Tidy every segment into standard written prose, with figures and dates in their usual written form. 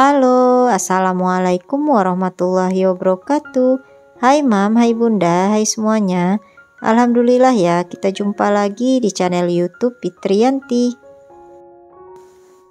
Halo, assalamualaikum warahmatullahi wabarakatuh. Hai Mam, hai Bunda, hai semuanya. Alhamdulillah ya, kita jumpa lagi di channel YouTube Fitriyanti.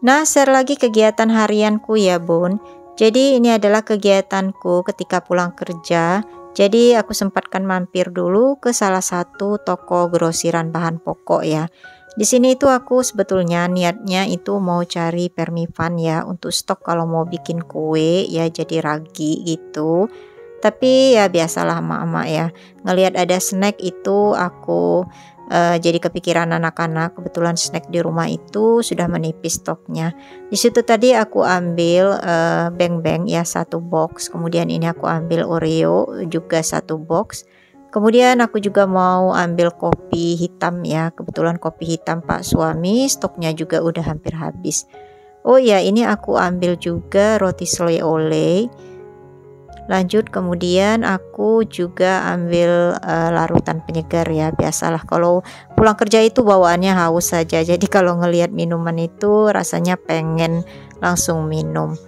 Nah, share lagi kegiatan harianku ya Bun. Jadi ini adalah kegiatanku ketika pulang kerja. Jadi aku sempatkan mampir dulu ke salah satu toko grosiran bahan pokok ya. Di sini itu aku sebetulnya niatnya itu mau cari permifan ya untuk stok kalau mau bikin kue ya, jadi ragi gitu. Tapi ya biasalah emak-emak ya, ngelihat ada snack itu aku jadi kepikiran anak-anak. Kebetulan snack di rumah itu sudah menipis stoknya. Di situ tadi aku ambil beng-beng ya satu box, kemudian ini aku ambil Oreo juga satu box. Kemudian aku juga mau ambil kopi hitam ya, kebetulan kopi hitam Pak suami stoknya juga udah hampir habis. Oh ya, ini aku ambil juga roti selai oleh. Lanjut kemudian aku juga ambil larutan penyegar ya, biasalah kalau pulang kerja itu bawaannya haus saja. Jadi kalau ngelihat minuman itu rasanya pengen langsung minum.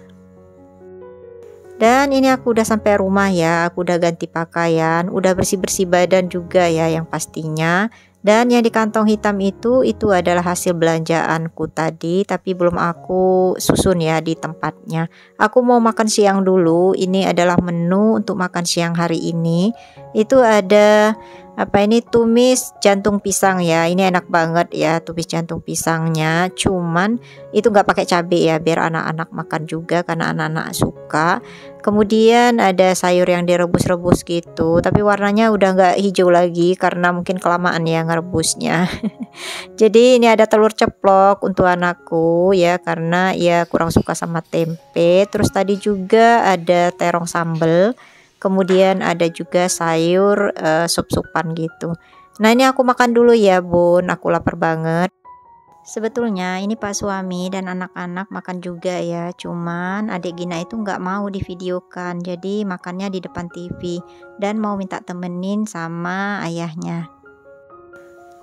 Dan ini aku udah sampai rumah ya, aku udah ganti pakaian, udah bersih-bersih badan juga ya yang pastinya. Dan yang di kantong hitam itu adalah hasil belanjaanku tadi, tapi belum aku susun ya di tempatnya. Aku mau makan siang dulu. Ini adalah menu untuk makan siang hari ini. Itu ada apa ini, tumis jantung pisang ya. Ini enak banget ya tumis jantung pisangnya. Cuman itu nggak pakai cabai ya, biar anak-anak makan juga karena anak-anak suka. Kemudian ada sayur yang direbus-rebus gitu, tapi warnanya udah nggak hijau lagi karena mungkin kelamaan ya ngerebusnya. Jadi ini ada telur ceplok untuk anakku ya, karena ya kurang suka sama tempe. Terus tadi juga ada terong sambal. Kemudian ada juga sayur sup-supan gitu. Nah ini aku makan dulu ya Bun, aku lapar banget. Sebetulnya ini Pak suami dan anak-anak makan juga ya, cuman adik Gina itu nggak mau divideokan, jadi makannya di depan TV dan mau minta temenin sama ayahnya.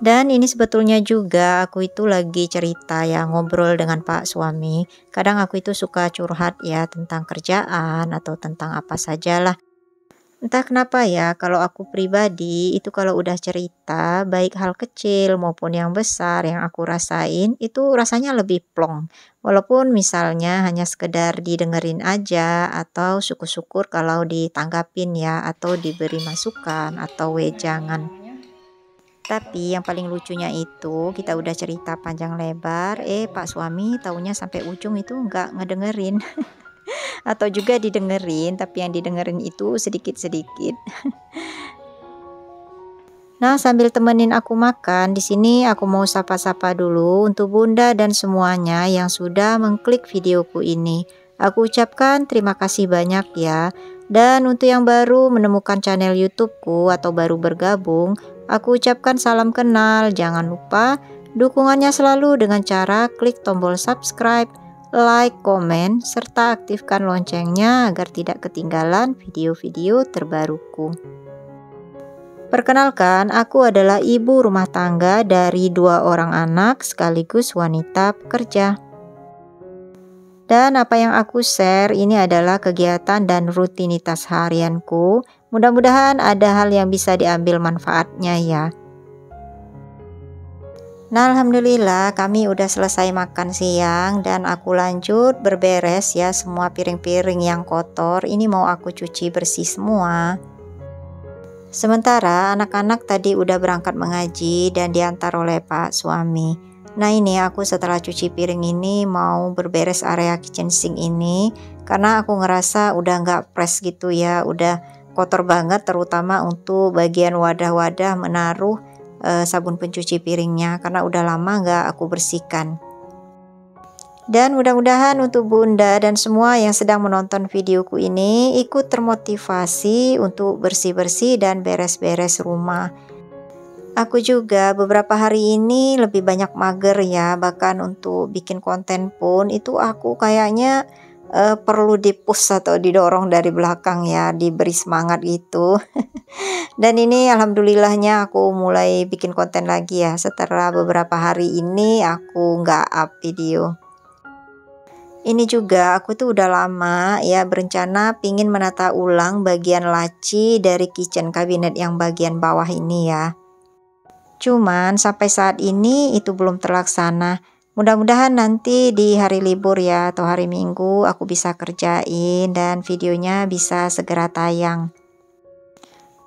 Dan ini sebetulnya juga aku itu lagi cerita ya, ngobrol dengan Pak suami. Kadang aku itu suka curhat ya tentang kerjaan atau tentang apa sajalah. Entah kenapa ya, kalau aku pribadi itu kalau udah cerita, baik hal kecil maupun yang besar yang aku rasain, itu rasanya lebih plong. Walaupun misalnya hanya sekedar didengerin aja, atau syukur-syukur kalau ditanggapin ya, atau diberi masukan, atau wejangan. Tapi yang paling lucunya itu, kita udah cerita panjang lebar, Pak suami taunya sampai ujung itu nggak ngedengerin. Atau juga didengerin, tapi yang didengerin itu sedikit-sedikit. Nah, sambil temenin aku makan, di sini aku mau sapa-sapa dulu untuk Bunda dan semuanya yang sudah mengklik videoku ini. Aku ucapkan terima kasih banyak ya. Dan untuk yang baru menemukan channel YouTubeku atau baru bergabung, aku ucapkan salam kenal. Jangan lupa dukungannya selalu dengan cara klik tombol subscribe, like, komen, serta aktifkan loncengnya agar tidak ketinggalan video-video terbaruku. Perkenalkan, aku adalah ibu rumah tangga dari 2 orang anak sekaligus wanita pekerja. Dan apa yang aku share ini adalah kegiatan dan rutinitas harianku. Mudah-mudahan ada hal yang bisa diambil manfaatnya ya. Nah, alhamdulillah kami udah selesai makan siang dan aku lanjut berberes ya, semua piring-piring yang kotor ini mau aku cuci bersih semua. Sementara anak-anak tadi udah berangkat mengaji dan diantar oleh Pak suami. Nah ini aku setelah cuci piring ini mau berberes area kitchen sink ini, karena aku ngerasa udah nggak fresh gitu ya, udah kotor banget terutama untuk bagian wadah-wadah menaruh sabun pencuci piringnya, karena udah lama nggak aku bersihkan. Dan mudah-mudahan untuk Bunda dan semua yang sedang menonton videoku ini ikut termotivasi untuk bersih-bersih dan beres-beres rumah. Aku juga beberapa hari ini lebih banyak mager ya, bahkan untuk bikin konten pun itu aku kayaknya perlu di-push atau didorong dari belakang ya, diberi semangat gitu. Dan ini alhamdulillahnya aku mulai bikin konten lagi ya, setelah beberapa hari ini aku nggak up video. Ini juga aku tuh udah lama ya berencana pingin menata ulang bagian laci dari kitchen cabinet yang bagian bawah ini ya. Cuman sampai saat ini itu belum terlaksana. Mudah-mudahan nanti di hari libur ya atau hari Minggu aku bisa kerjain dan videonya bisa segera tayang.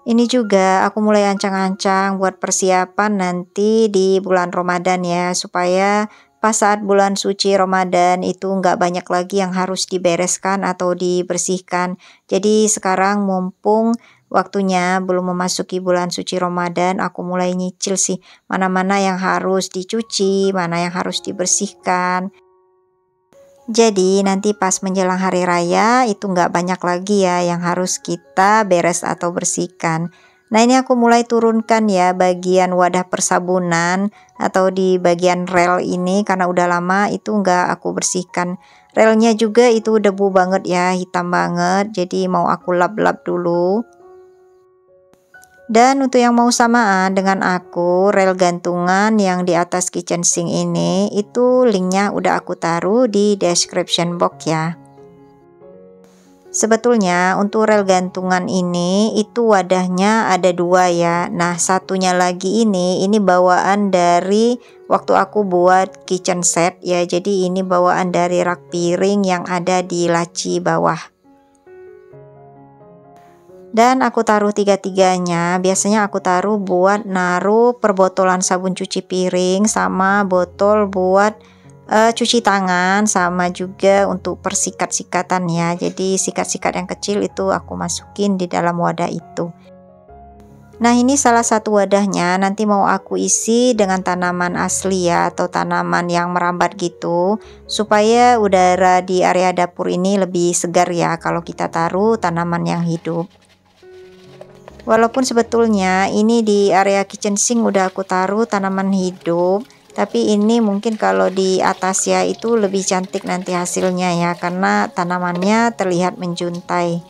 Ini juga aku mulai ancang-ancang buat persiapan nanti di bulan Ramadan ya, supaya pas saat bulan suci Ramadan itu nggak banyak lagi yang harus dibereskan atau dibersihkan. Jadi sekarang mumpung waktunya belum memasuki bulan suci Ramadan, aku mulai nyicil sih mana-mana yang harus dicuci, mana yang harus dibersihkan. Jadi nanti pas menjelang hari raya itu nggak banyak lagi ya yang harus kita beres atau bersihkan. Nah ini aku mulai turunkan ya bagian wadah persabunan atau di bagian rel ini karena udah lama itu nggak aku bersihkan. Relnya juga itu debu banget ya, hitam banget, jadi mau aku lap-lap dulu. Dan untuk yang mau samaan dengan aku, rel gantungan yang di atas kitchen sink ini, itu linknya udah aku taruh di description box ya. Sebetulnya untuk rel gantungan ini, itu wadahnya ada dua ya. Nah satunya lagi ini bawaan dari waktu aku buat kitchen set ya. Jadi ini bawaan dari rak piring yang ada di laci bawah. Dan aku taruh tiga-tiganya, biasanya aku taruh buat naruh perbotolan sabun cuci piring sama botol buat cuci tangan sama juga untuk persikat-sikatan ya. Jadi sikat-sikat yang kecil itu aku masukin di dalam wadah itu. Nah ini salah satu wadahnya, nanti mau aku isi dengan tanaman asli ya atau tanaman yang merambat gitu, supaya udara di area dapur ini lebih segar ya kalau kita taruh tanaman yang hidup. Walaupun sebetulnya ini di area kitchen sink udah aku taruh tanaman hidup, tapi ini mungkin kalau di atas ya itu lebih cantik nanti hasilnya ya, karena tanamannya terlihat menjuntai.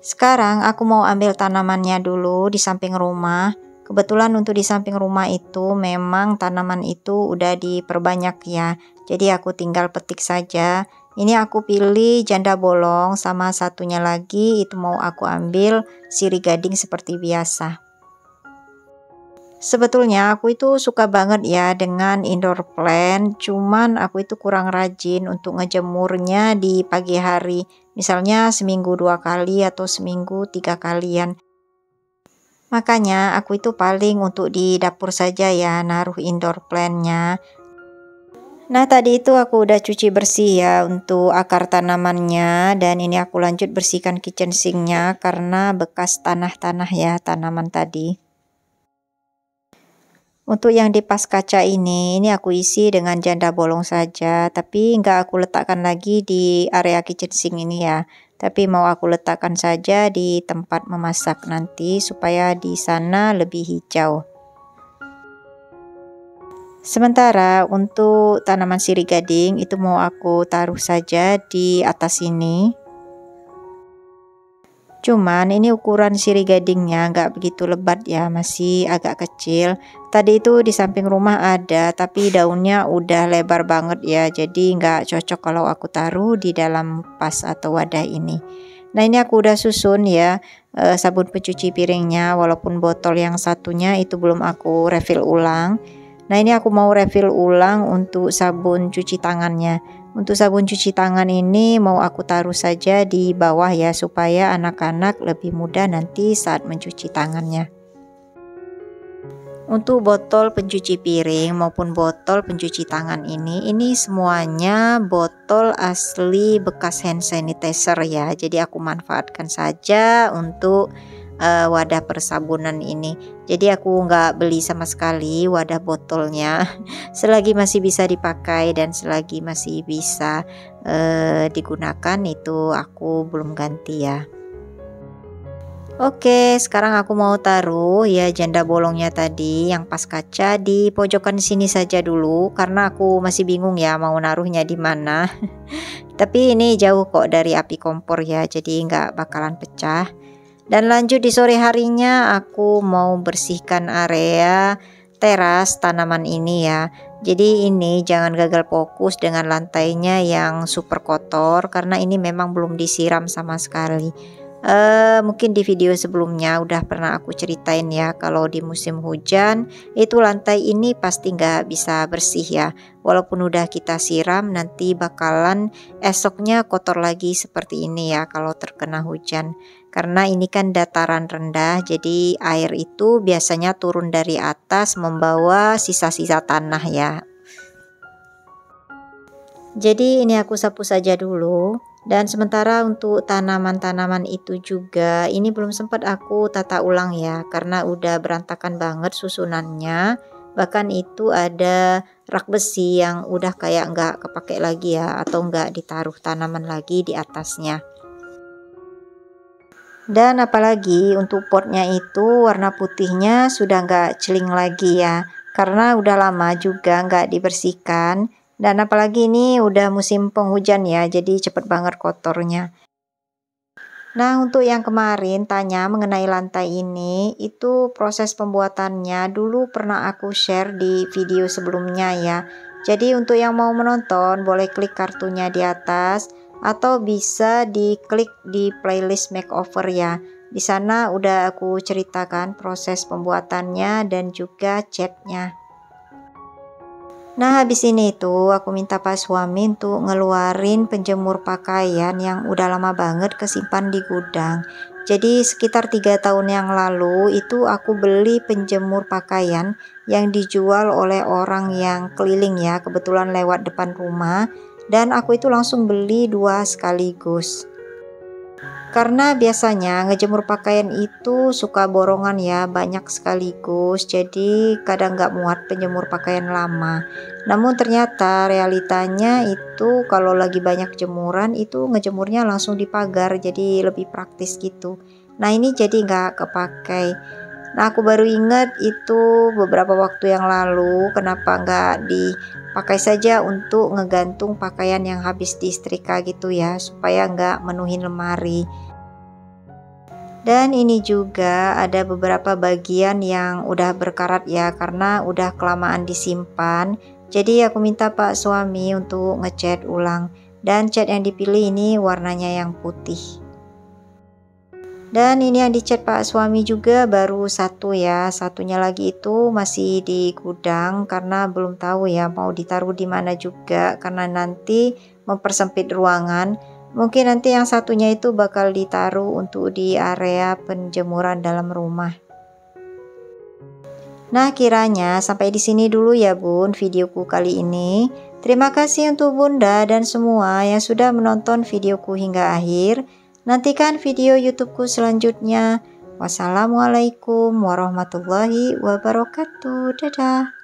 Sekarang aku mau ambil tanamannya dulu di samping rumah. Kebetulan untuk di samping rumah itu memang tanaman itu udah diperbanyak ya. Jadi aku tinggal petik saja. Ini aku pilih janda bolong sama satunya lagi itu mau aku ambil sirih gading seperti biasa. Sebetulnya aku itu suka banget ya dengan indoor plant, cuman aku itu kurang rajin untuk ngejemurnya di pagi hari. Misalnya seminggu 2 kali atau seminggu 3 kalian. Makanya aku itu paling untuk di dapur saja ya naruh indoor plant-nya. Nah tadi itu aku udah cuci bersih ya untuk akar tanamannya, dan ini aku lanjut bersihkan kitchen sink-nya karena bekas tanah-tanah ya tanaman tadi. Untuk yang di pas kaca ini aku isi dengan janda bolong saja, tapi nggak aku letakkan lagi di area kitchen sink ini ya. Tapi mau aku letakkan saja di tempat memasak nanti supaya di sana lebih hijau. Sementara untuk tanaman sirih gading itu mau aku taruh saja di atas sini. Cuman ini ukuran sirih gadingnya nggak begitu lebat ya, masih agak kecil. Tadi itu di samping rumah ada, tapi daunnya udah lebar banget ya, jadi nggak cocok kalau aku taruh di dalam vas atau wadah ini. Nah ini aku udah susun ya sabun pencuci piringnya, walaupun botol yang satunya itu belum aku refill ulang. Nah ini aku mau refill ulang untuk sabun cuci tangannya. Untuk sabun cuci tangan ini mau aku taruh saja di bawah ya, supaya anak-anak lebih mudah nanti saat mencuci tangannya. Untuk botol pencuci piring maupun botol pencuci tangan ini semuanya botol asli bekas hand sanitizer ya. Jadi aku manfaatkan saja untuk wadah persabunan ini. Jadi aku nggak beli sama sekali wadah botolnya. Selagi masih bisa dipakai dan selagi masih bisa digunakan itu aku belum ganti ya. Oke, sekarang aku mau taruh ya janda bolongnya tadi yang pas kaca di pojokan sini saja dulu karena aku masih bingung ya mau naruhnya di mana. Tapi ini jauh kok dari api kompor ya, jadi nggak bakalan pecah. Dan lanjut di sore harinya aku mau bersihkan area teras tanaman ini ya. Jadi ini jangan gagal fokus dengan lantainya yang super kotor karena ini memang belum disiram sama sekali. Mungkin di video sebelumnya udah pernah aku ceritain ya kalau di musim hujan itu lantai ini pasti nggak bisa bersih ya. Walaupun udah kita siram nanti bakalan esoknya kotor lagi seperti ini ya kalau terkena hujan. Karena ini kan dataran rendah, jadi air itu biasanya turun dari atas membawa sisa-sisa tanah ya. Jadi ini aku sapu saja dulu. Dan sementara untuk tanaman-tanaman itu juga ini belum sempat aku tata ulang ya karena udah berantakan banget susunannya. Bahkan itu ada rak besi yang udah kayak nggak kepake lagi ya atau nggak ditaruh tanaman lagi di atasnya. Dan apalagi untuk potnya itu warna putihnya sudah nggak celing lagi ya karena udah lama juga nggak dibersihkan. Dan apalagi ini udah musim penghujan ya jadi cepet banget kotornya. Nah untuk yang kemarin tanya mengenai lantai ini itu proses pembuatannya dulu pernah aku share di video sebelumnya ya. Jadi untuk yang mau menonton boleh klik kartunya di atas atau bisa diklik di playlist makeover ya. Di sana udah aku ceritakan proses pembuatannya dan juga catnya. Nah habis ini tuh aku minta Pak suami untuk ngeluarin penjemur pakaian yang udah lama banget kesimpan di gudang. Jadi sekitar 3 tahun yang lalu itu aku beli penjemur pakaian yang dijual oleh orang yang keliling ya, kebetulan lewat depan rumah. Dan aku itu langsung beli 2 sekaligus. Karena biasanya ngejemur pakaian itu suka borongan ya, banyak sekaligus, jadi kadang nggak muat penjemur pakaian lama. Namun ternyata realitanya itu kalau lagi banyak jemuran itu ngejemurnya langsung di pagar, jadi lebih praktis gitu. Nah ini jadi nggak kepakai. Nah aku baru ingat itu beberapa waktu yang lalu kenapa nggak dipakai saja untuk ngegantung pakaian yang habis disetrika gitu ya, supaya nggak menuhin lemari. Dan ini juga ada beberapa bagian yang udah berkarat ya karena udah kelamaan disimpan. Jadi aku minta Pak suami untuk ngecat ulang. Dan cat yang dipilih ini warnanya yang putih. Dan ini yang dicat Pak suami juga baru satu ya. Satunya lagi itu masih di gudang karena belum tahu ya mau ditaruh di mana juga karena nanti mempersempit ruangan. Mungkin nanti yang satunya itu bakal ditaruh untuk di area penjemuran dalam rumah. Nah, kiranya sampai di sini dulu ya Bun videoku kali ini. Terima kasih untuk Bunda dan semua yang sudah menonton videoku hingga akhir. Nantikan video YouTubeku selanjutnya. Wassalamualaikum warahmatullahi wabarakatuh. Dadah.